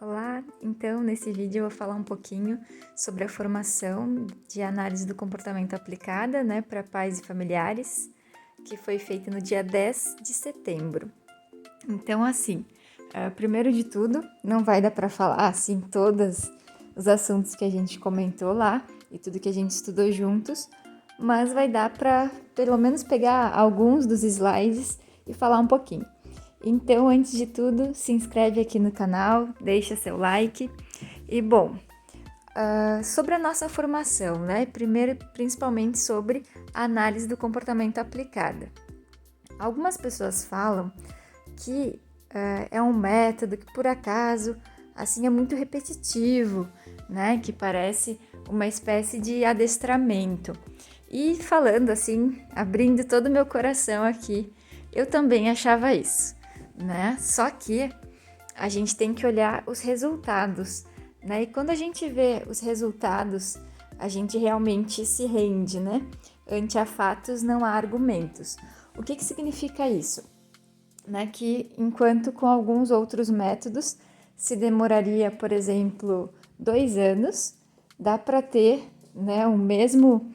Olá, então nesse vídeo eu vou falar um pouquinho sobre a formação de análise do comportamento aplicada, para pais e familiares, que foi feita no dia 10 de setembro. Então, assim, primeiro de tudo, não vai dar para falar assim todos os assuntos que a gente comentou lá e tudo que a gente estudou juntos, mas vai dar para pelo menos pegar alguns dos slides e falar um pouquinho. Então, antes de tudo, se inscreve aqui no canal, deixa seu like. E, bom, sobre a nossa formação, Primeiro, principalmente sobre a análise do comportamento aplicada. Algumas pessoas falam que é um método que, por acaso, assim, é muito repetitivo, Que parece uma espécie de adestramento. E falando assim, abrindo todo o meu coração aqui, eu também achava isso. Só que a gente tem que olhar os resultados, E quando a gente vê os resultados, a gente realmente se rende, Ante a fatos não há argumentos. O que significa isso? Que enquanto com alguns outros métodos se demoraria, por exemplo, 2 anos, dá para ter, o mesmo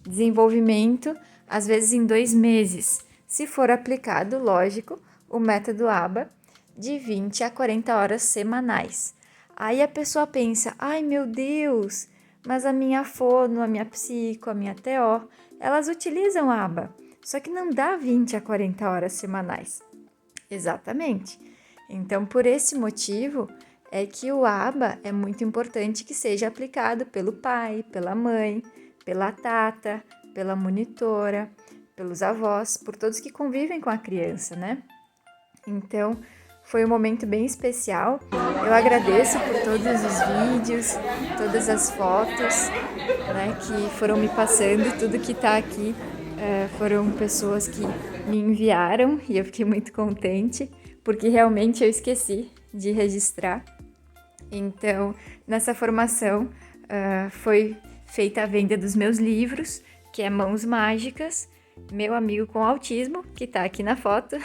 desenvolvimento, às vezes em 2 meses, se for aplicado, lógico, o método ABA de 20 a 40 horas semanais. Aí a pessoa pensa, ai meu Deus, mas a minha fono, a minha psico, a minha TO, elas utilizam ABA, só que não dá 20 a 40 horas semanais. Exatamente. Então, por esse motivo, é que o ABA é muito importante que seja aplicado pelo pai, pela mãe, pela tata, pela monitora, pelos avós, por todos que convivem com a criança, Então, foi um momento bem especial. Eu agradeço por todos os vídeos, todas as fotos, que foram me passando. Tudo que está aqui foram pessoas que me enviaram e eu fiquei muito contente, porque realmente eu esqueci de registrar. Então, nessa formação foi feita a venda dos meus livros, que é Mãos Mágicas, Meu Amigo com Autismo, que está aqui na foto,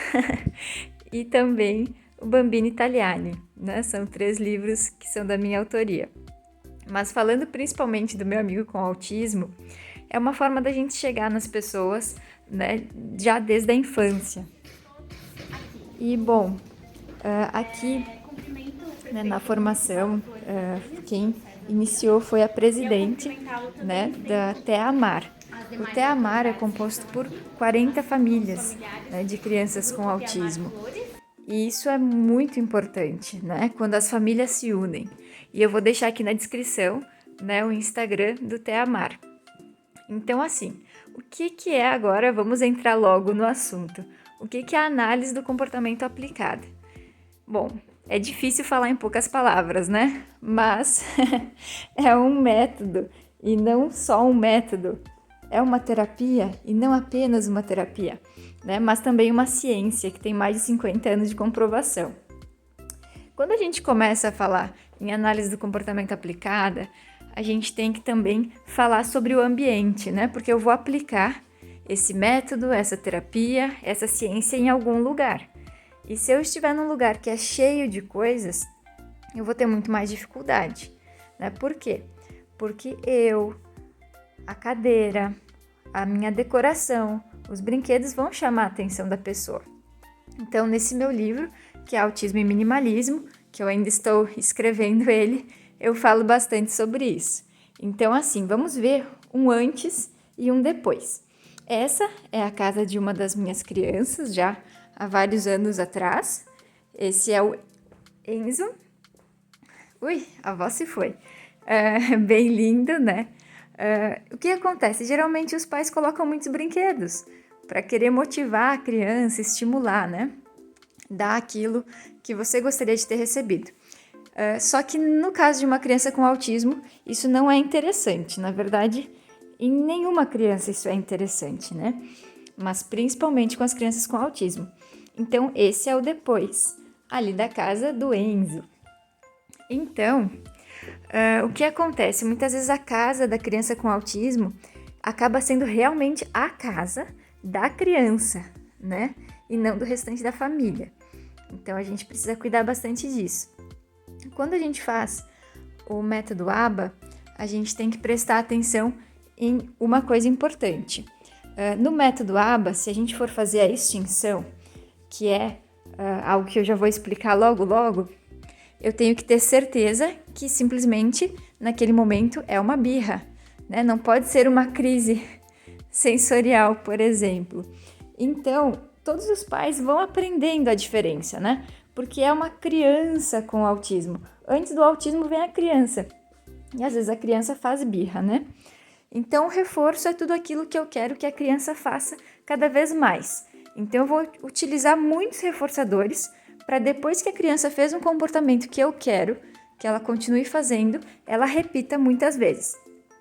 e também o Bambino Italiani, São 3 livros que são da minha autoria. Mas falando principalmente do Meu Amigo com Autismo, é uma forma da gente chegar nas pessoas, já desde a infância. E, bom, aqui na formação, quem iniciou foi a presidente, da TEAMAR. O TEAMAR é composto por 40 famílias, de crianças com autismo. E isso é muito importante, quando as famílias se unem. E eu vou deixar aqui na descrição, o Instagram do TEAMAR. Então, assim, o que é agora? Vamos entrar logo no assunto. O que é a análise do comportamento aplicado? Bom, é difícil falar em poucas palavras, Mas é um método, e não só um método. É uma terapia, e não apenas uma terapia, Mas também uma ciência que tem mais de 50 anos de comprovação. Quando a gente começa a falar em análise do comportamento aplicada, a gente tem que também falar sobre o ambiente, Porque eu vou aplicar esse método, essa terapia, essa ciência em algum lugar. E se eu estiver num lugar que é cheio de coisas, eu vou ter muito mais dificuldade, Por quê? Porque a cadeira, a minha decoração, os brinquedos vão chamar a atenção da pessoa. Então, nesse meu livro, que é Autismo e Minimalismo, que eu ainda estou escrevendo ele, eu falo bastante sobre isso. Então, assim, vamos ver um antes e um depois. Essa é a casa de uma das minhas crianças, já há vários anos atrás. Esse é o Enzo. Ui, a voz se foi. Bem lindo, o que acontece? Geralmente os pais colocam muitos brinquedos para querer motivar a criança, estimular, Dar aquilo que você gostaria de ter recebido. Só que no caso de uma criança com autismo, isso não é interessante. Na verdade, em nenhuma criança isso é interessante, Mas principalmente com as crianças com autismo. Então, esse é o depois, ali da casa do Enzo. Então, o que acontece? Muitas vezes a casa da criança com autismo acaba sendo realmente a casa da criança, E não do restante da família. Então, a gente precisa cuidar bastante disso. Quando a gente faz o método ABA, a gente tem que prestar atenção em uma coisa importante. No método ABA, se a gente for fazer a extinção, que é algo que eu já vou explicar logo, eu tenho que ter certeza que simplesmente naquele momento é uma birra, né? Não pode ser uma crise sensorial, por exemplo. Então, todos os pais vão aprendendo a diferença, né? Porque é uma criança com autismo. Antes do autismo vem a criança. E às vezes a criança faz birra, né? Então, o reforço é tudo aquilo que eu quero que a criança faça cada vez mais. Então, eu vou utilizar muitos reforçadores para depois que a criança fez um comportamento que eu quero que ela continue fazendo, ela repita muitas vezes.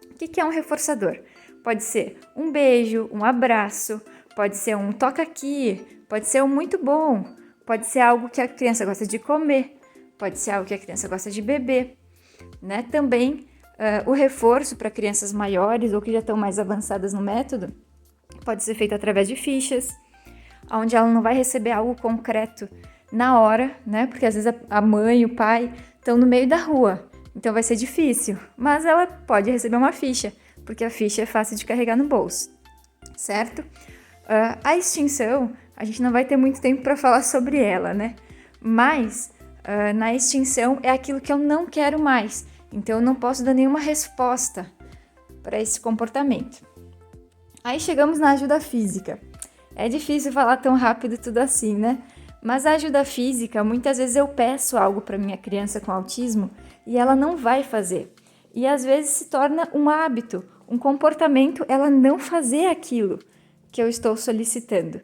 O que é um reforçador? Pode ser um beijo, um abraço, pode ser um toca aqui, pode ser um muito bom, pode ser algo que a criança gosta de comer, pode ser algo que a criança gosta de beber, né? Também o reforço para crianças maiores ou que já estão mais avançadas no método pode ser feito através de fichas, onde ela não vai receber algo concreto na hora, né? Porque às vezes a mãe e o pai estão no meio da rua, então vai ser difícil, mas ela pode receber uma ficha, porque a ficha é fácil de carregar no bolso, certo? A extinção, a gente não vai ter muito tempo para falar sobre ela, né? Mas na extinção é aquilo que eu não quero mais, então eu não posso dar nenhuma resposta para esse comportamento. Aí chegamos na ajuda física. É difícil falar tão rápido tudo assim, né? Mas a ajuda física, muitas vezes eu peço algo para minha criança com autismo e ela não vai fazer. E às vezes se torna um hábito, um comportamento, ela não fazer aquilo que eu estou solicitando.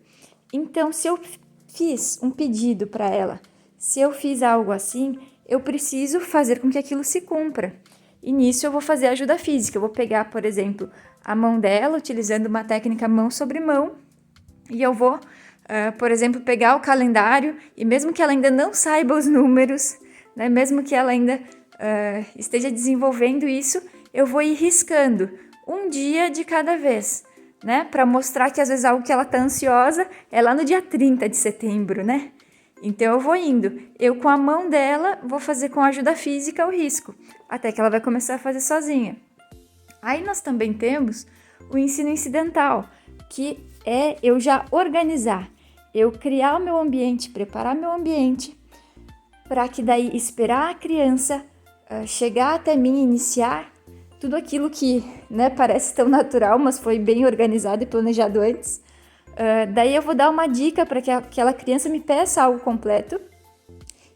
Então, se eu fiz um pedido para ela, se eu fiz algo assim, eu preciso fazer com que aquilo se cumpra. E nisso eu vou fazer ajuda física. Eu vou pegar, por exemplo, a mão dela, utilizando uma técnica mão sobre mão, e eu vou, por exemplo, pegar o calendário, e mesmo que ela ainda não saiba os números, né, mesmo que ela ainda esteja desenvolvendo isso, eu vou ir riscando um dia de cada vez, né, para mostrar que às vezes algo que ela está ansiosa é lá no dia 30 de setembro, né? Então eu vou indo, eu com a mão dela vou fazer com a ajuda física o risco, até que ela vai começar a fazer sozinha. Aí nós também temos o ensino incidental, que é eu já organizar, eu criar o meu ambiente, preparar meu ambiente, para que daí esperar a criança chegar até mim e iniciar tudo aquilo que, né, parece tão natural, mas foi bem organizado e planejado antes. Daí eu vou dar uma dica para que aquela criança me peça algo completo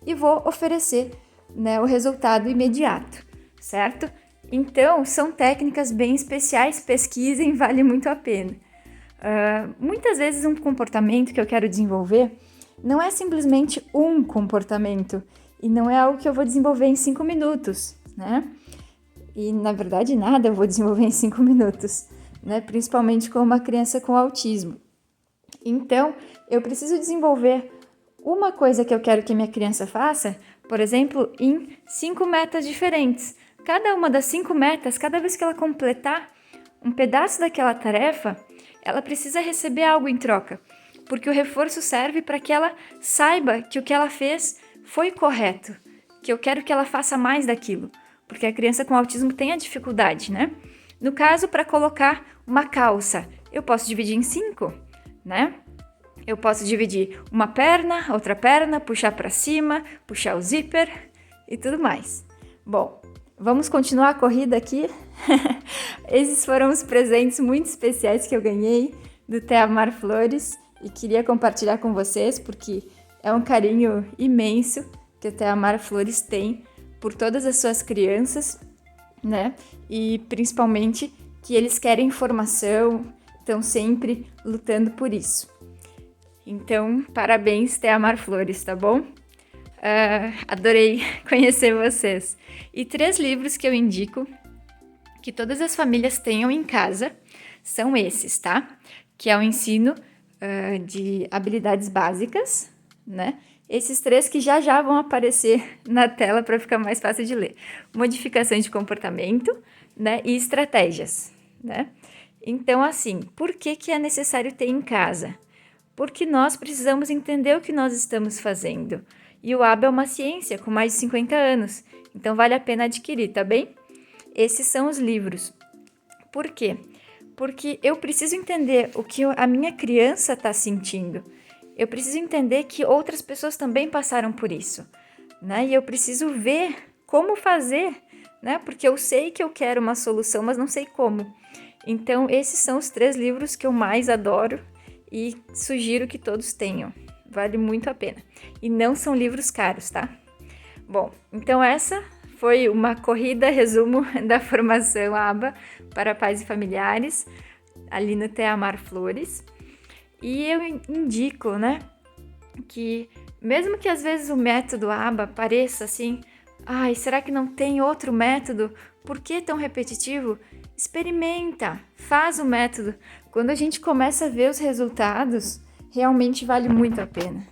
e vou oferecer, né, o resultado imediato, certo? Então, são técnicas bem especiais, pesquisem, vale muito a pena. Muitas vezes um comportamento que eu quero desenvolver não é simplesmente um comportamento e não é algo que eu vou desenvolver em 5 minutos, né? E, na verdade, nada eu vou desenvolver em 5 minutos, né? Principalmente com uma criança com autismo. Então, eu preciso desenvolver uma coisa que eu quero que a minha criança faça, por exemplo, em 5 metas diferentes. Cada uma das 5 metas, cada vez que ela completar um pedaço daquela tarefa, ela precisa receber algo em troca, porque o reforço serve para que ela saiba que o que ela fez foi correto, que eu quero que ela faça mais daquilo, porque a criança com autismo tem a dificuldade, né? No caso, para colocar uma calça, eu posso dividir em 5, né? Eu posso dividir uma perna, outra perna, puxar para cima, puxar o zíper e tudo mais. Bom, vamos continuar a corrida aqui? Esses foram os presentes muito especiais que eu ganhei do Te Amar Flores e queria compartilhar com vocês porque é um carinho imenso que o Te Amar Flores tem por todas as suas crianças, né? E principalmente que eles querem formação, estão sempre lutando por isso. Então, parabéns, Te Amar Flores, tá bom? Adorei conhecer vocês. E 3 livros que eu indico que todas as famílias tenham em casa são esses, tá? Que é o ensino de habilidades básicas, né? Esses 3 que já vão aparecer na tela para ficar mais fácil de ler. Modificações de comportamento, né? E estratégias, né? Então, assim, por que é necessário ter em casa? Porque nós precisamos entender o que nós estamos fazendo. E o ABA é uma ciência com mais de 50 anos, então vale a pena adquirir, tá bem? Esses são os livros. Por quê? Porque eu preciso entender o que a minha criança está sentindo. Eu preciso entender que outras pessoas também passaram por isso, né? E eu preciso ver como fazer, né? Porque eu sei que eu quero uma solução, mas não sei como. Então, esses são os 3 livros que eu mais adoro e sugiro que todos tenham. Vale muito a pena. E não são livros caros, tá? Bom, então essa foi uma corrida, resumo da formação ABA para pais e familiares, ali no Teamar Flores. E eu indico, né, que mesmo que às vezes o método ABA pareça assim, ai, será que não tem outro método? Por que tão repetitivo? Experimenta, faz o método. Quando a gente começa a ver os resultados, realmente vale muito a pena.